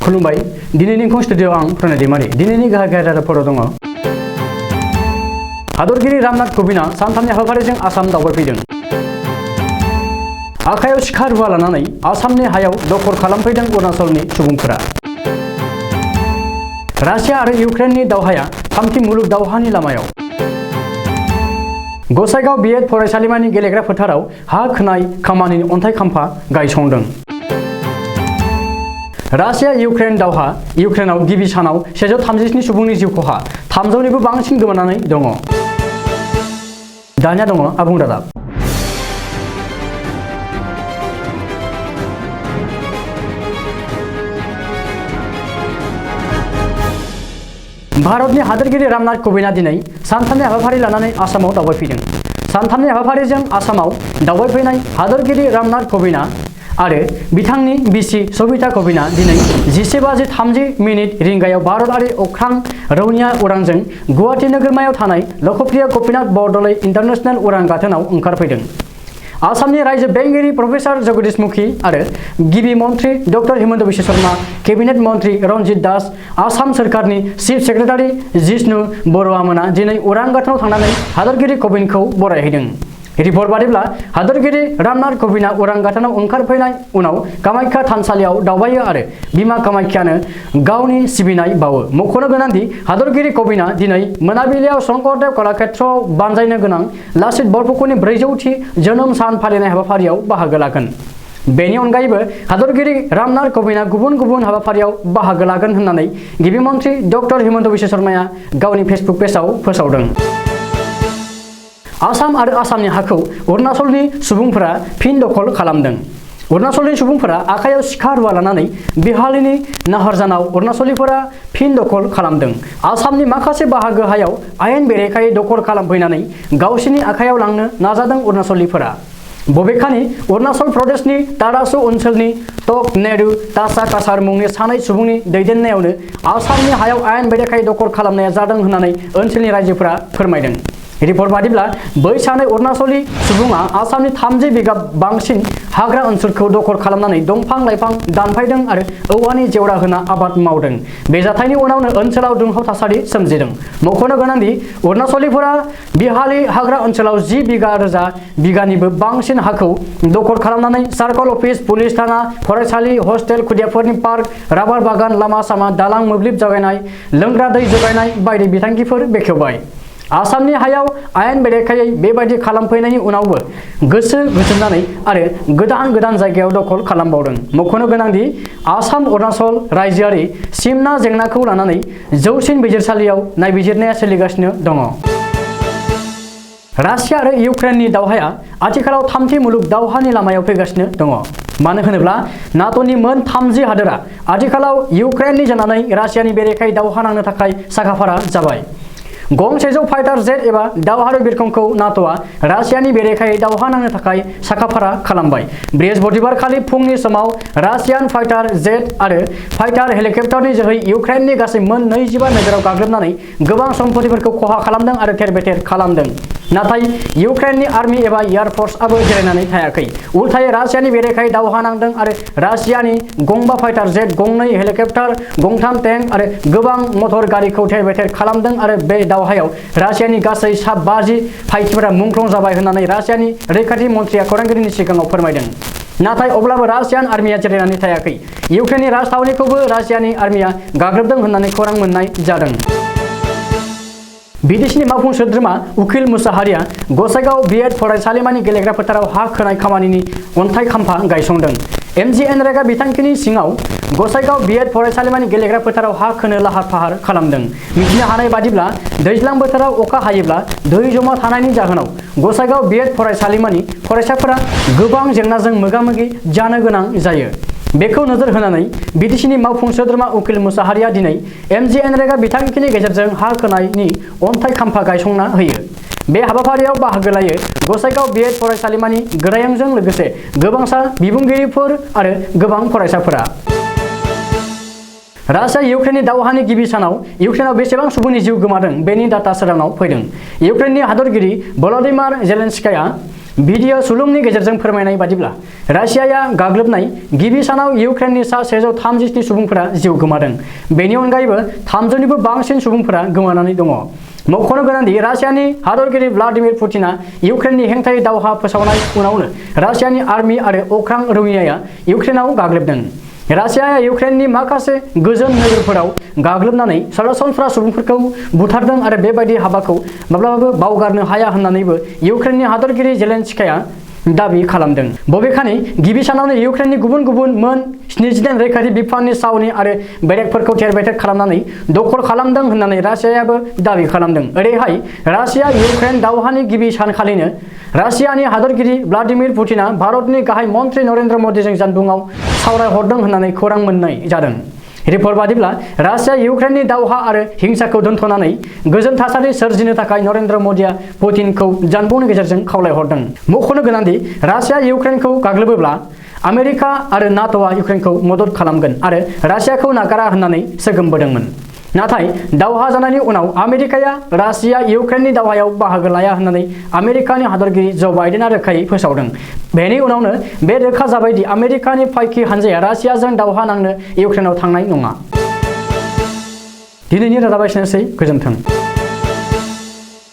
खुलुमबाय दिनैनि स्टुडियो आं प्रणय दैमारी दिनैनि गाहाय रादाबफोराव दङ हादरगिरि रामनाथ क'विंदआ सानथामनि हाबाफारिजों आसाम दावबायफैदों। आखायाव सिखा रुवा लानानै आसामनि हायाव दखल खालामफैदों अरुणाचलनि सुबुंफोरा। रासिया आरो इउक्रेननि दावहाया थामथि मुलुग दावहानि लामायाव। गसाइगाव बिएड फरायसालिमानि गेलेग्रा फोथाराव हा खोनाय खामानिनि अन्थाइ खाम्फा गायसंदों। रासिया इउक्रेन दावहा इउक्रेनाव गिबि सानाव 137 सुबुंनि जिउ खहा 300निबो बांसिन गोमानानै दङ। दानिया दङ आबुं रादाब। भारतनि हादोरगिरि रामनाथ क'विंदआ दिनै सानथामनि हाबाफारि लानानै आसामाव दावबायफैदों। सानथामनि हाबाफारिजों आसामाव दावबायफैनाय हादोरगिरि रामनाथ क'विंदआ आरो बिथांनि बिसि सबिता क'विंदआ दिनै 11:30 रिंगायाव भारतारि अख्रां रौनिया उरांजों गुवाहाटी नोगोरमायाव थानाय लकप्रिय गपिनाथ बरदलै इन्टारनेशनेल उरां गाथोनाव ओंखारफैदों। आसामनि रायजो बेंगिरि प्रफेसर जगदीश मुखी आरो गिबि मन्त्रि डक्टर हिमन्त बिश्व शर्मा, केबिनेट मन्त्रि रन्जित दास, आसाम सोरखारनि चिफ सेक्रेटारि जिष्णु बरुवामोना दिनै उरां गाथोनाव थांनानै हादोरगिरि क'विंदखौ बरायहैदों। रिपर्ट बादिब्ला हादोरगिरि रामनाथ क'विंदआ उरां गाथोनाव ओंखारफैनाय उनाव कामाख्या थानसालियाव दावबायो आरो बिमा कामाख्यानो गावनि सिबिनाय बावो। मख'नो गोनांदि हादोरगिरि क'विंदआ दिनै मोनाबिलियाव शंकरदेव कलाक्षेत्रआव बानजायनो गोनां लाचित बरफुकननि 400थि जोनोम सान फालिनाय हाबाफारियाव बाहागो लागोन। बेनि अनगायैबो हादोरगिरि रामनाथ क'विंदआ गुबुन गुबुन हाबाफारियाव बाहागो लागोन होननानै गिबि मन्त्रि डक्टर हिमन्त बिश्व शर्माया गावनि फेसबुक पेजआव फोसावदों। आसाम आरो आसामनि हाखौ अरुणाचलनि सुबुंफोरा फिन दखल खालामदों। अरुणाचलनि सुबुंफोरा आखायाव सिखा रुवा लानानै बिहालिनि नाहरजानाव अरुणाचलीफोरा फिन दखल खालामदों। आसामनि माखासे बाहागो हायाव आयेन बेरेखायै दखल खालामफैनानै गावसिनि आखायाव लांनो नाजादों अरुणाचलीफोरा। बबेखानि अरुणाचल प्रदेशनि तारासु ओनसोलनि टक नेरु तासा कासार मुंनि सानै सुबुंनि दैदेननायावनो आसामनि हायाव आयेन बेरेखायै दखल खालामनाया जादों होननानै ओनसोलनि रायजोफोरा फोरमायदों। रिपर्ट बादिब्ला बै सानै अरुणाचली सुबुङा आसामनि 30 बिगा बांसिन हाग्रा ओनसोलखौ दखल खालामनानै दंफां लाइफां दानफायदों आरो औवानि जेवरा होना आबाद मावदों। बे जाथायनि उनावनो ओनसोलाव दुंहाव थासारि सोमजिदों। मख'नो गोनांदि अरुणाचलीफोरा बिहाली हाग्रा ओनसोलाव 10 बिगानिबो बांसिन हाखौ दखल खालामनानै सार्कल अफिस, पुलिस थाना, फरायसालि, हस्टेल, खुदियाफोरनि पार्क, राबार बागान, लामा सामा, दालां, मोब्लिब जगायनाय, लोंग्रा दै जगायनाय बायदि बिथांखिफोर बेखेवबाय। आसामनि हायाव आयेन बेरेखायै बेबायदि खालामफैनायनि उनावबो गोसो होथोबनानै आरो गोदान जायगायाव दखल खालामबावदों। मख'नो गोनांदि आसाम अरुणाचल रायजोआरि सिमना जेंनाखौ लानानै जौसिन बिजिरसालियाव नायबिजिरनाया सोलिगासिनो दङ। रासिया आरो इउक्रेननि दावहाया आथिखालाव थामथि मुलुग दावहानि लामायाव फैगासिनो दङ। मानो होनोब्ला नाट'नि मोन 30 हादोरा आथिखालाव इउक्रेननि जानानै रासियानि बेरेखायै दावहा नांनो थाखाय साखाफारा जाबाय। गं 100 फाइटार जेट एबा दावहारु बिरखंखौ नाट'आ रासियानि बेरेखायै दावहा नांनो थाखाय साखाफारा खालामबाय। बृहस्पतिबार खालि फुंनि समाव रासियान फाइटार जेट आरो फाइटार हेलिकप्टारनि जोहै इउक्रेननि गासै मोन 25 नोगोराव गाग्लोबनानै गोबां सम्पथिफोरखौ खहा खालामदों आरो थेर-बेथेर खालामदों। नाथाय इउक्रेननि आर्मि एबा एयार फर्सआबो जिरायनानै थायाखै। उल्थायै रासियानि बेरेखायै दावहा नांदों आरो रासियानि 2 फाइटार जेट, 2 हेलिकप्टार, 3 टेंक आरो गोबां मटर गारिखौ थेर-बेथेर खालामदों आरो बे दावहायाव रासियानि गासै सा 50 फाइटिफोरा मुंख्लं जाबाय होननानै रासियानि रैखाथि मन्थ्रिया खौरांगिरिनि सिगाङाव फोरमायदों। नाथाय अब्लाबो रासियान आर्मिया जिरायनानै थायाखै। इउक्रेननि राजथावनिखौबो रासियानि आर्मिया गाग्लोबदों होननानै खौरां मोननाय जादों। बिदेशिनि मावफुं सोद्रोमा उकिल मुसाहारिया गसाइगाव बिएड फरायसालिमानि गेलेग्रा फोथाराव हा खोनाय खामानिनि अन्थाइ खाम्फा गायसंदों। MGNरेगा बिथांखिनि सिङाव गसाइगाव बिएड फरायसालिमानि गेलेग्रा फोथाराव हा खोनो लाहार फाहार खालामदों। मिथिनो हानाय बादिब्ला दैज्लां बोथोराव अखा हायोब्ला दै जमा थानायनि जाहोनाव गसाइगाव बिएड फरायसालिमानि फरायसाफोरा गोबां जेंनाजों मोगा-मोगि जानो गोनां जायो। बेखौ नोजोर होनानै बिटिसिनि मावफुं सोद्रोमा उकिल मुसाहारिया दिनै MGNरेगा बिथांखिनि गेजेरजों हा खोनायनि अन्थाइ खाम्फा गायसंना होयो। बे हाबाफारियाव बाहागो लायो गसाइगाव बिएड फरायसालिमानि गोरायुंजों लोगोसे गोबांसा बिबुंगिरिफोर आरो गोबां फरायसाफोरा। रासिया इउक्रेननि दावहानि गिबि सानाव इउक्रेनाव बेसेबां सुबुंनि जिउ गोमादों बेनि डाटा सोराङाव फैदों। इउक्रेननि हादरगिरि भल'दिमिर जेलेनस्कीया भिडिअ सुलुंनि गेजेरजों फोरमायनाय बादिब्ला रासियाया गाग्लोबनाय गिबि सानाव इउक्रेननि सा 137 सुबुंफोरा जिउ गोमादों। बेनि अनगायैबो 300निबो बांसिन सुबुंफोरा गोमानानै दङ। मख'नो गोनांदि रासियानि हादरगिरि व्लादिमिर पुतिना इउक्रेननि हेंथायै दावहा फोसावनाय उनावनो रासियानि आर्मि आरो अख्रां रौनियाया इउक्रेनाव गाग्लोबदों। रासियाया इउक्रेननि माखासे गोजोन नोगोरफोराव गाग्लोबनानै सरासनस्रा सुबुंफोरखौ बुथारदों आरो बेबायदि हाबाखौ माब्लाबाबो बावगारनो हाया होननानैबो इउक्रेननि हादरगिरि जेलेन्स्कीया दाबि खालामदों। बबेखानि गिबि सानावनो इउक्रेननि गुबुन गुबुन मोन 79 रैखाथि बिफाननि सावनि आरो बेरेकफोरखौ थेर-बेथेर खालामनानै दखल खालामदों होननानै रासियायाबो दाबि खालामदों। ओरैहाय रासिया इउक्रेन दावहानि गिबि सानखालिनो रासियानि हादरगिरि व्लादिमिर पुतिना भारतनि गाहाय मन्त्रि नरेन्द्र मदिजों जानबुंआव सावरायहरदों होननानै खौरां मोननाय जादों। रिपर्ट बादिब्ला रासिया इउक्रेननि दावहा आरो हिंसाखौ दोनथ'नानै गोजोन थासारि सोरजिनो थाखाय नरेन्द्र मदिया पुतिनखौ जानबुंनि गेजेरजों खावलायहरदों। मख'नो गोनांदि रासिया इउक्रेनखौ गाग्लोबोब्ला आमेरिका आरो नाट'आ इउक्रेनखौ मदद खालामगोन आरो रासियाखौ नागारा होननानै सोगोमबोदोंमोन। नाथाय दावहा जानायनि उनाव आमेरिकाया रासिया इउक्रेननि दावहायाव बाहागो लाया होननानै आमेरिकानि हादरगिरि जो बाइडेनआ रोखायै फोसावदों। बेनि उनावनो बे रोखा जाबाय दि आमेरिकानि फायखि हानजाया रासियाजों दावहा नांनो इउक्रेनाव थांनाय नङा। दिनैनि रादाबा एसेनोसै। गोजोन्थों।